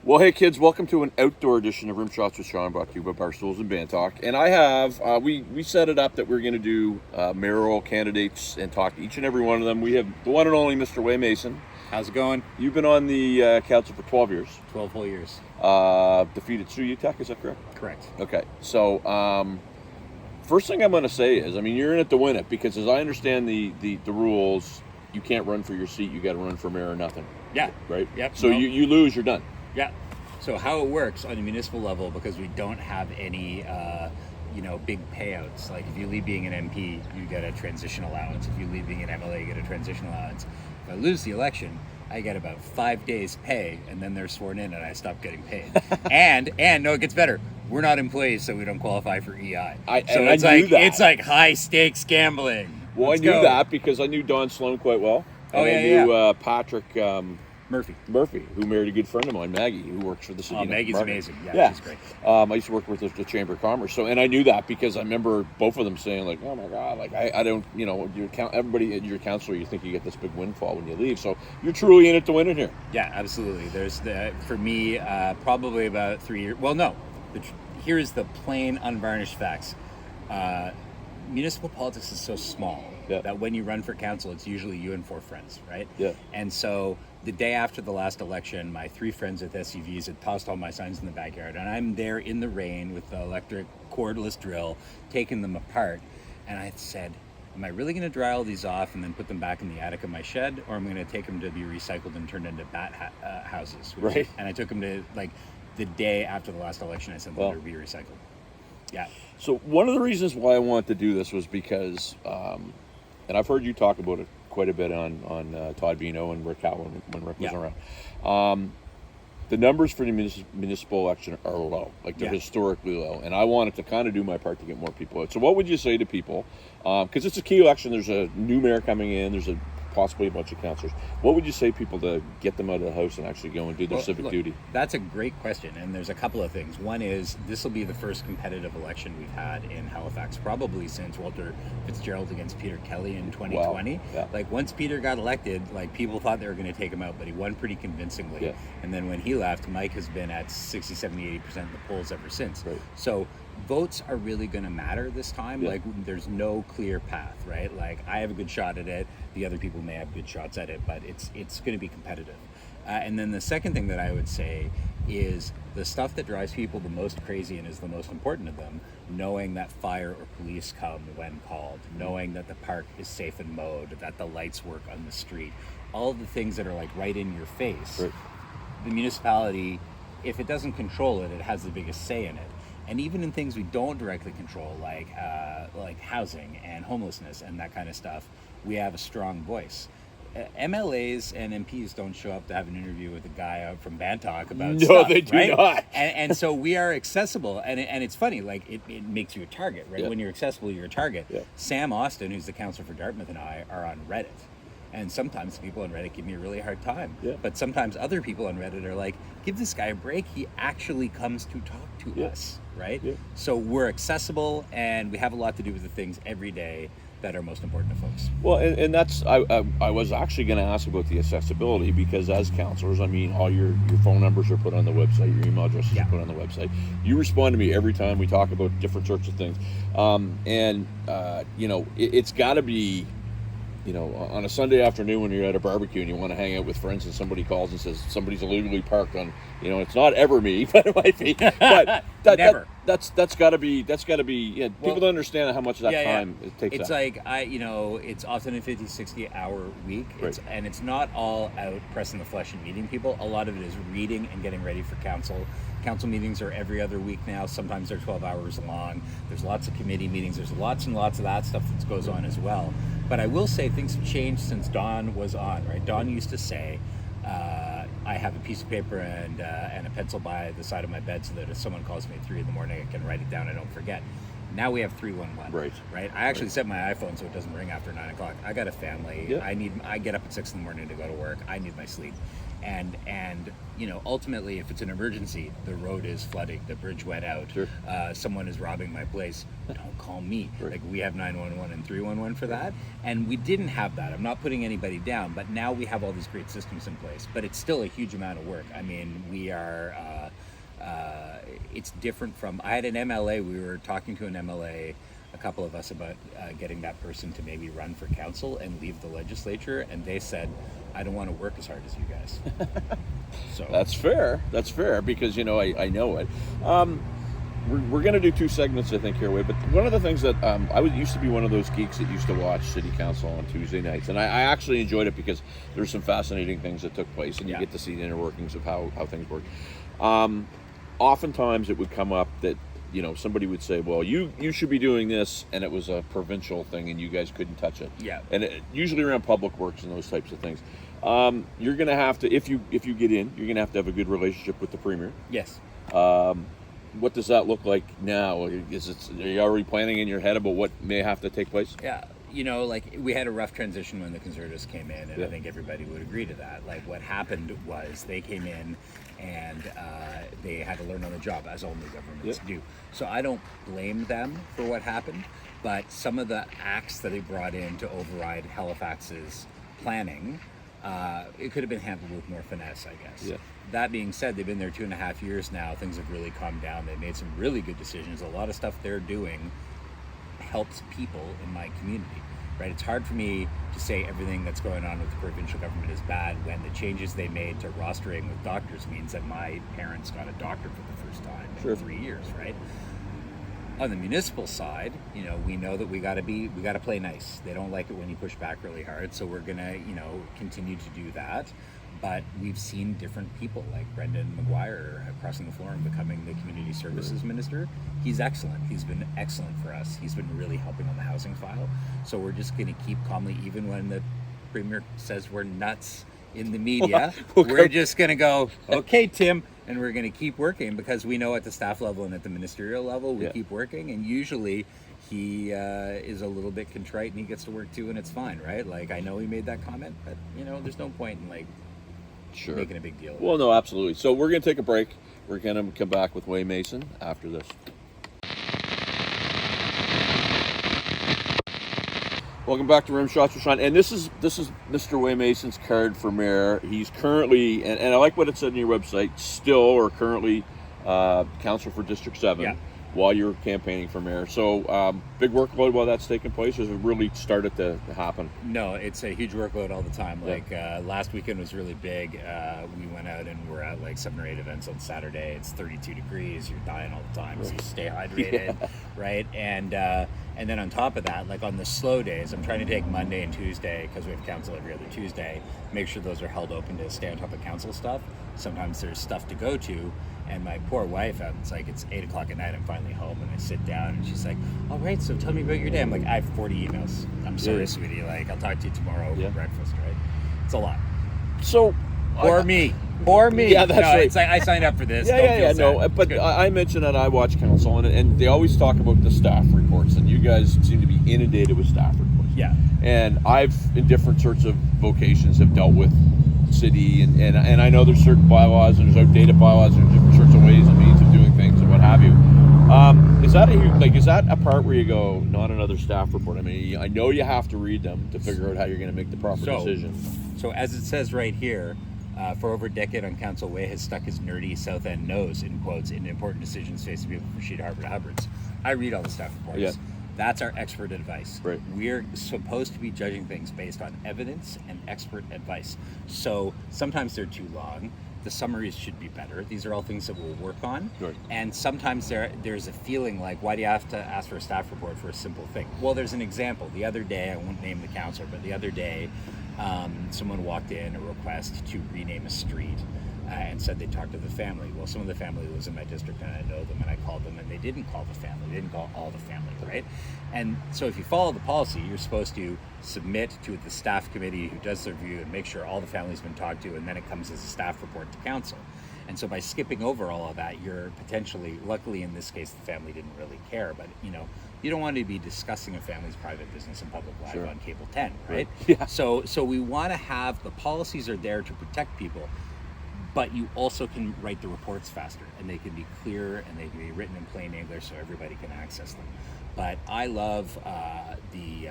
Well, hey kids, welcome to an outdoor edition of Rimshots with Sean, brought to you by Barstools and Bandtalk. And I have, we set it up that we're going to do mayoral candidates and talk to each and every one of them. We have the one and only Mr. Waye MAson. How's it going? You've been on the council for 12 years. 12 whole years. Defeated Sue Utek, is that correct? Correct. Okay, so first thing I'm going to say is, I mean, you're in it to win it, because as I understand the rules, you can't run for your seat, you got to run for mayor or nothing. Yeah. Right? Yep. So you lose, you're done. Yeah. So how it works on a municipal level, because we don't have any, big payouts. Like if you leave being an MP, you get a transition allowance. If you leave being an MLA, you get a transition allowance. If I lose the election, I get about 5 days pay, and then they're sworn in, and I stop getting paid. and no, it gets better. We're not employees, so we don't qualify for EI. It's like high stakes gambling. Well, I knew that because I knew Don Sloan quite well. And I knew Patrick Murphy, who married a good friend of mine, Maggie, who works for the city. Oh, Maggie's amazing. Yeah, she's great. I used to work with the Chamber of Commerce, and I knew that because I remember both of them saying, like, "Oh my God, like I don't, everybody at your council, you think you get this big windfall when you leave, so you're truly in it to win it here." Yeah, absolutely. There's for me, probably about 3 years. Well, no, here's the plain, unvarnished facts. Municipal politics is so small that when you run for council, it's usually you and 4 friends, right? Yeah. And so the day after the last election, my 3 friends with SUVs had tossed all my signs in the backyard, and I'm there in the rain with the electric cordless drill, taking them apart. And I said, am I really going to dry all these off and then put them back in the attic of my shed, or am I going to take them to be recycled and turned into bat houses? Right. And I took them to, the day after the last election, I sent them to be recycled. Yeah. So one of the reasons why I wanted to do this was because, and I've heard you talk about it quite a bit on Todd Vino and Rick Howe when Rick was around. The numbers for the municipal election are low, they're historically low, and I wanted to kind of do my part to get more people out. So what would you say to people? Because it's a key election, there's a new mayor coming in, there's possibly a bunch of councillors. What would you say to people to get them out of the house and actually go and do their civic duty? That's a great question, and there's a couple of things. One is, this will be the first competitive election we've had in Halifax, probably since Walter Fitzgerald against Peter Kelly in 2020. Wow. Yeah. Once Peter got elected, people thought they were going to take him out, but he won pretty convincingly. Yeah. And then when he left, Mike has been at 60, 70, 80% of the polls ever since. Right. So votes are really going to matter this time. Yeah. There's no clear path, right? I have a good shot at it. The other people may have good shots at it, but it's going to be competitive. And then the second thing that I would say is the stuff that drives people the most crazy and is the most important to them, knowing that fire or police come when called, knowing that the park is safe and mowed, that the lights work on the street, all of the things that are right in your face. Right. The municipality, if it doesn't control it, it has the biggest say in it. And even in things we don't directly control, like housing and homelessness and that kind of stuff, we have a strong voice. MLAs and MPs don't show up to have an interview with a guy out from Bandtalk about stuff. No, they do right? not. And so we are accessible, and it's funny, it makes you a target, right? Yeah. When you're accessible, you're a target. Yeah. Sam Austin, who's the councillor for Dartmouth, and I are on Reddit. And sometimes people on Reddit give me a really hard time. Yeah. But sometimes other people on Reddit are like, give this guy a break. He actually comes to talk to us, right? Yeah. So we're accessible, and we have a lot to do with the things every day that are most important to folks. Well, and that's, I was actually going to ask about the accessibility, because as councillors, I mean, all your phone numbers are put on the website, your email addresses are put on the website. You respond to me every time we talk about different sorts of things. It's got to be, on a Sunday afternoon when you're at a barbecue and you want to hang out with friends and somebody calls and says somebody's illegally parked on, it's not ever me, but it might be. But that's got to be. People don't understand how much of that time it takes. It's it's often a 50, 60 hour week. Right. And it's not all out pressing the flesh and meeting people. A lot of it is reading and getting ready for council. Council meetings are every other week now. Sometimes they're 12 hours long. There's lots of committee meetings. There's lots and lots of that stuff that goes on as well. But I will say things have changed since Don was on, right? Don used to say, I have a piece of paper and a pencil by the side of my bed so that if someone calls me at 3 a.m, I can write it down, I don't forget. Now we have 311. Right. I actually set my iPhone so it doesn't ring after 9 o'clock. I got a family. Yeah. I get up at 6 in the morning to go to work. I need my sleep. And ultimately, if it's an emergency, the road is flooding, the bridge went out, Sure. Someone is robbing my place, don't call me. Right. Like, we have 911 and 311 for that, and we didn't have that. I'm not putting anybody down, but now we have all these great systems in place, but it's still a huge amount of work. I mean, we are it's different from, I had an MLA, we were talking to an MLA, a couple of us, about getting that person to maybe run for council and leave the legislature, and they said, I don't want to work as hard as you guys. So That's fair, because I know it. We're going to do 2 segments, I think, here, Way. But one of the things that I used to be one of those geeks that used to watch City Council on Tuesday nights, and I actually enjoyed it because there's some fascinating things that took place, and you get to see the inner workings of how things work. Oftentimes, it would come up that somebody would say, well, you should be doing this, and it was a provincial thing, and you guys couldn't touch it. Yeah. And usually around public works and those types of things. You're going to have to, if you get in, you're going to have a good relationship with the Premier. Yes. What does that look like now? Are you already planning in your head about what may have to take place? Yeah. We had a rough transition when the Conservatives came in, and I think everybody would agree to that. Like, what happened was they came in and they had to learn on the job, as all new governments do. So I don't blame them for what happened, but some of the acts that they brought in to override Halifax's planning, it could have been handled with more finesse, I guess. Yeah. That being said, they've been there 2.5 years now. Things have really calmed down. They made some really good decisions. A lot of stuff they're doing helps people in my community, right? It's hard for me to say everything that's going on with the provincial government is bad when the changes they made to rostering with doctors means that my parents got a doctor for the first time in 3 years, right? On the municipal side, we know that we got to play nice. They don't like it when you push back really hard, so we're gonna, continue to do that. But we've seen different people, like Brendan McGuire crossing the floor and becoming the community services minister. He's excellent. He's been excellent for us. He's been really helping on the housing file. So we're just going to keep calmly, even when the Premier says we're nuts in the media, we're just going to go, okay, Tim, and we're going to keep working, because we know at the staff level and at the ministerial level, we keep working, and usually he is a little bit contrite and he gets to work too, and it's fine, right? Like, I know he made that comment, but there's no point in making a big deal. Well, no, absolutely. So we're going to take a break. We're going to come back with Waye MAson after this. Welcome back to Rimshots with Sean. And this is Mr. Waye MAson's card for mayor. He's currently, and I like what it said on your website, still or currently councillor for District 7. While you're campaigning for mayor. So big workload while that's taking place, or has it really started to happen? No, it's a huge workload all the time. Last weekend was really big. We went out and we're at 7 or 8 events on Saturday. It's 32 degrees. You're dying all the time, so you stay hydrated, right? And then on top of that, on the slow days, I'm trying to take Monday and Tuesday, because we have council every other Tuesday, make sure those are held open to stay on top of council stuff. Sometimes there's stuff to go to. And my poor wife, it's 8 o'clock at night, I'm finally home, and I sit down, and she's like, all right, so tell me about your day. I'm like, I have 40 emails. I'm sorry, sweetie. I'll talk to you tomorrow over breakfast, right? It's a lot. So... For me. Yeah, that's right. It's like, I signed up for this. No, but I mentioned that I watch council, and they always talk about the staff reports, and you guys seem to be inundated with staff reports. Yeah. And I've, in different sorts of vocations, have dealt with city, and I know there's certain bylaws, and there's outdated bylaws, and different sorts of ways and means of doing things and what have you. Is that a part where you go, not another staff report? I mean, I know you have to read them to figure out how you're going to make the proper decision. So as it says right here, for over a decade on council, Waye has stuck his nerdy South End nose, in quotes, in important decisions facing people from Sheet Harbour to Hubbards. I read all the staff reports. Yeah. That's our expert advice. Right. We're supposed to be judging things based on evidence and expert advice. So sometimes they're too long. The summaries should be better. These are all things that we'll work on. Right. And sometimes there's a feeling like, why do you have to ask for a staff report for a simple thing? Well, there's an example. The other day, I won't name the councillor, but the other day, someone walked in a request to rename a street and said they talked to the family. Well, some of the family lives in my district, and I know them, and I called them, and they didn't call the family. They didn't call all the family, right? And so if you follow the policy, you're supposed to submit to the staff committee who does the review and make sure all the family's been talked to, and then it comes as a staff report to council. And so by skipping over all of that, you're potentially, luckily in this case, the family didn't really care, but you don't want to be discussing a family's private business in public live Sure. on cable 10, right? Yeah. So we want to have the policies are there to protect people, but you also can write the reports faster, and they can be clear and they can be written in plain English so everybody can access them. But I love the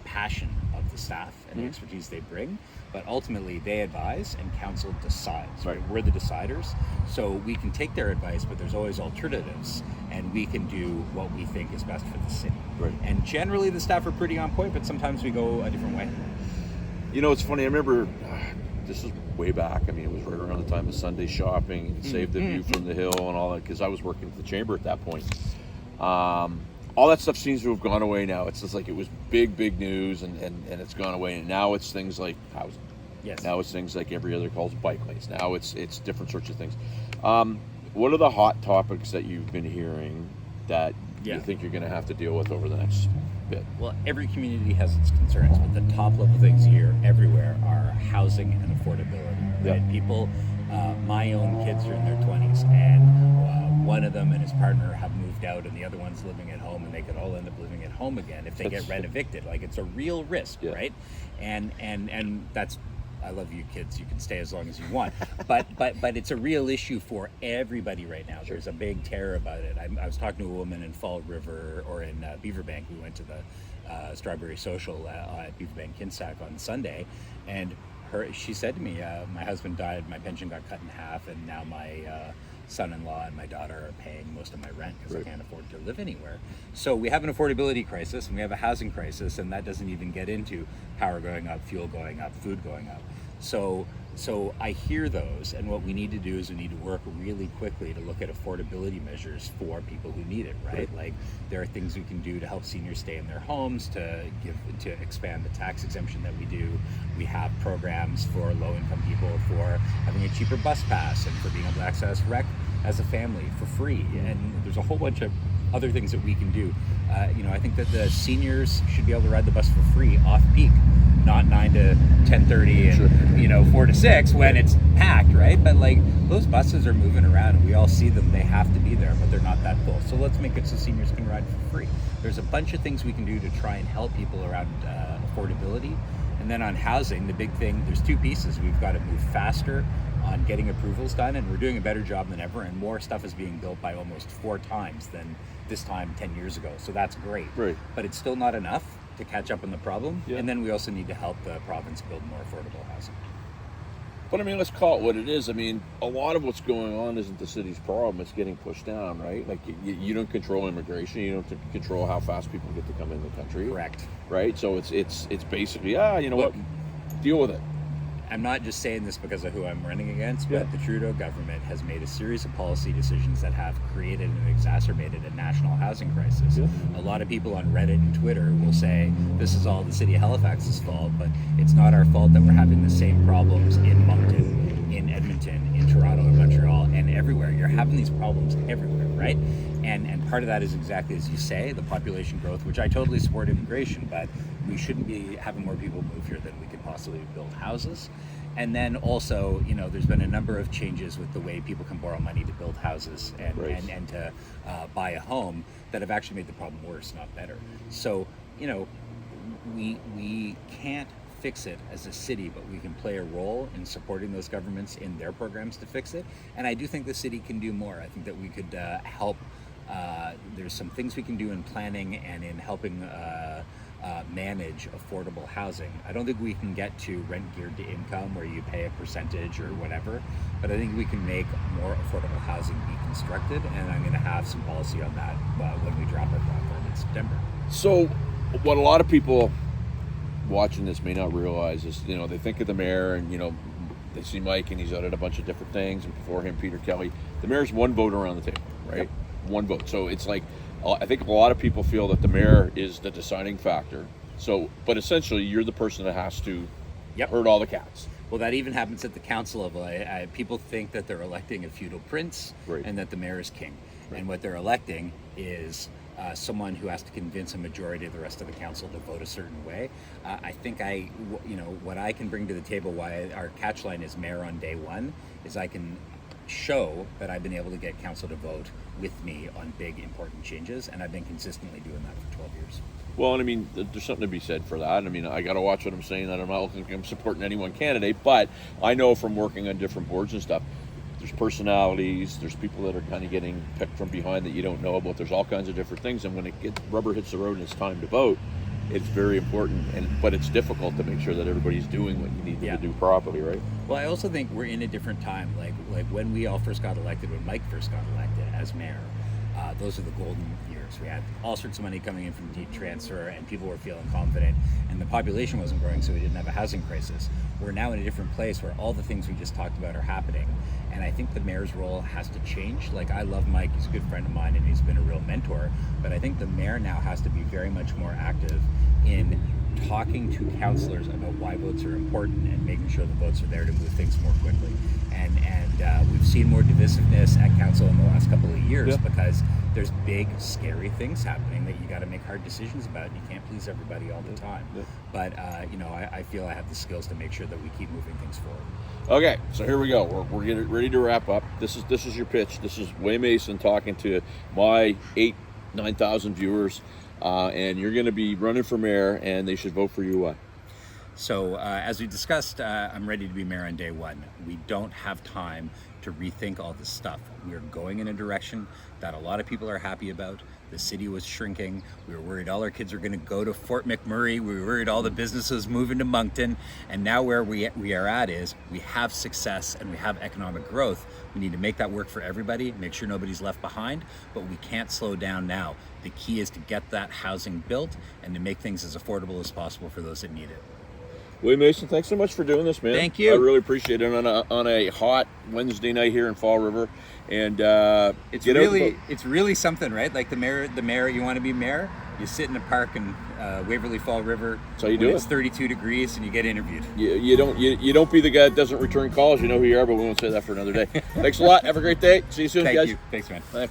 passion of the staff and the expertise they bring, but ultimately they advise and council decides. Right. We're the deciders, so we can take their advice, but there's always alternatives, and we can do what we think is best for the city. Right. And generally the staff are pretty on point, but sometimes we go a different way. You know, it's funny. I remember this is way back. I mean, it was right around the time of Sunday shopping and Save the View from the Hill and all that, because I was working at the chamber at that point. All that stuff seems to have gone away now. It's just like it was big news, and it's gone away. And now it's things like housing. Yes. Now it's things like every other calls bike lanes. Now it's different sorts of things. What are the hot topics that you've been hearing that you think you're going to have to deal with over the next bit? Well, every community has its concerns, but the top level things here everywhere are housing and affordability. Right? People, my own kids are in their 20s, and one of them and his partner have moved out, and the other one's living at home, and they could all end up living at home again if they get rent evicted. Like, it's a real risk, right? And that's, I love you kids, you can stay as long as you want, but it's a real issue for everybody right now. There's a big terror about it. I was talking to a woman in Fall River, or in Beaverbank. We went to the Strawberry Social at Beaverbank Kinsack on Sunday, and she said to me, my husband died, my pension got cut in half, and now my son-in-law and my daughter are paying most of my rent because I can't afford to live anywhere. So we have an affordability crisis, and we have a housing crisis, and that doesn't even get into power going up, fuel going up, food going up. So I hear those, and what we need to do is we need to work really quickly to look at affordability measures for people who need it, right? Like, there are things we can do to help seniors stay in their homes, to expand the tax exemption that we do. We have programs for low-income people for having a cheaper bus pass, and for being able to access rec as a family for free. And there's a whole bunch of other things that we can do. I think that the seniors should be able to ride the bus for free off peak, not 9 to 10:30 and 4 to 6 when it's packed, right? But like, those buses are moving around, and we all see them. They have to be there, but they're not that full. So let's make it so seniors can ride for free. There's a bunch of things we can do to try and help people around affordability. And then on housing, the big thing, there's two pieces. We've got to move faster on getting approvals done, and we're doing a better job than ever, and more stuff is being built by almost 4 times than this time 10 years ago. So that's great. Right. But it's still not enough to catch up on the problem. Yeah. And then we also need to help the province build more affordable housing. But I mean, let's call it what it is. I mean, a lot of what's going on isn't the city's problem. It's getting pushed down, right? Like, you don't control immigration. You don't control how fast people get to come in the country. Correct. Right? So it's basically, what? Deal with it. I'm not just saying this because of who I'm running against, but the Trudeau government has made a series of policy decisions that have created and exacerbated a national housing crisis. Yeah. A lot of people on Reddit and Twitter will say this is all the city of Halifax's fault, but it's not our fault that we're having the same problems in Moncton, in Edmonton, in Toronto, in Montreal, and everywhere. You're having these problems everywhere, right? And part of that is exactly as you say, the population growth, which I totally support immigration, but we shouldn't be having more people move here than we could possibly build houses. And then also, there's been a number of changes with the way people can borrow money to build houses and to buy a home that have actually made the problem worse, not better. So, we can't fix it as a city, but we can play a role in supporting those governments in their programs to fix it. And I do think the city can do more. I think that we could help. There's some things we can do in planning and in helping manage affordable housing. I don't think we can get to rent geared to income where you pay a percentage or whatever, but I think we can make more affordable housing be constructed, and I'm going to have some policy on that when we drop our platform in September. So What a lot of people watching this may not realize is, they think of the mayor and, they see Mike and he's out at a bunch of different things, and before him, Peter Kelly. The mayor's one vote around the table, right? Yep. One vote. So it's like, I think a lot of people feel that the mayor is the deciding factor. So, but essentially, you're the person that has to herd all the cats. Well, that even happens at the council level. People think that they're electing a feudal prince and that the mayor is king. Right. And what they're electing is someone who has to convince a majority of the rest of the council to vote a certain way. I think what I can bring to the table, why our catch line is mayor on day one, is I can show that I've been able to get council to vote with me on big important changes, and I've been consistently doing that for 12 years. Well, and I mean, there's something to be said for that. I mean, I got to watch what I'm saying. That I'm not looking like I'm supporting any one candidate, but I know from working on different boards and stuff, there's personalities, there's people that are kind of getting picked from behind that you don't know about. There's all kinds of different things, and when rubber hits the road and it's time to vote, it's very important. But it's difficult to make sure that everybody's doing what you need to do properly, right? Well, I also think we're in a different time. Like when we all first got elected, when Mike first got elected as mayor, those are the golden years. We had all sorts of money coming in from deed transfer, and people were feeling confident, and the population wasn't growing, so we didn't have a housing crisis. We're now in a different place where all the things we just talked about are happening, and I think the mayor's role has to change. Like, I love Mike, he's a good friend of mine, and he's been a real mentor, but I think the mayor now has to be very much more active in talking to councillors about why votes are important and making sure the votes are there to move things more quickly. And we've seen more divisiveness at council in the last couple of years because there's big, scary things happening that you got to make hard decisions about. You can't please everybody all the time. But I feel I have the skills to make sure that we keep moving things forward. Okay, so here we go. We're getting ready to wrap up. This is your pitch. This is Waye MAson talking to my 9,000 viewers, and you're going to be running for mayor, and they should vote for you. What? So as we discussed, I'm ready to be mayor on day one. We don't have time to rethink all this stuff. We're going in a direction that a lot of people are happy about. The city was shrinking. We were worried all our kids were going to go to Fort McMurray. We were worried all the businesses moving to Moncton. And now where we are at is we have success and we have economic growth. We need to make that work for everybody, make sure nobody's left behind, but we can't slow down now. The key is to get that housing built and to make things as affordable as possible for those that need it. Waye MAson, thanks so much for doing this, man. Thank you. I really appreciate it on a hot Wednesday night here in Fall River, and it's really something, right? Like the mayor. You want to be mayor? You sit in a park in Waverly Fall River. That's how you do it. It's 32 degrees, and you get interviewed. You don't be the guy that doesn't return calls. You know who you are, but we won't say that for another day. Thanks a lot. Have a great day. See you soon, guys. Thank you. Thanks, man. Bye.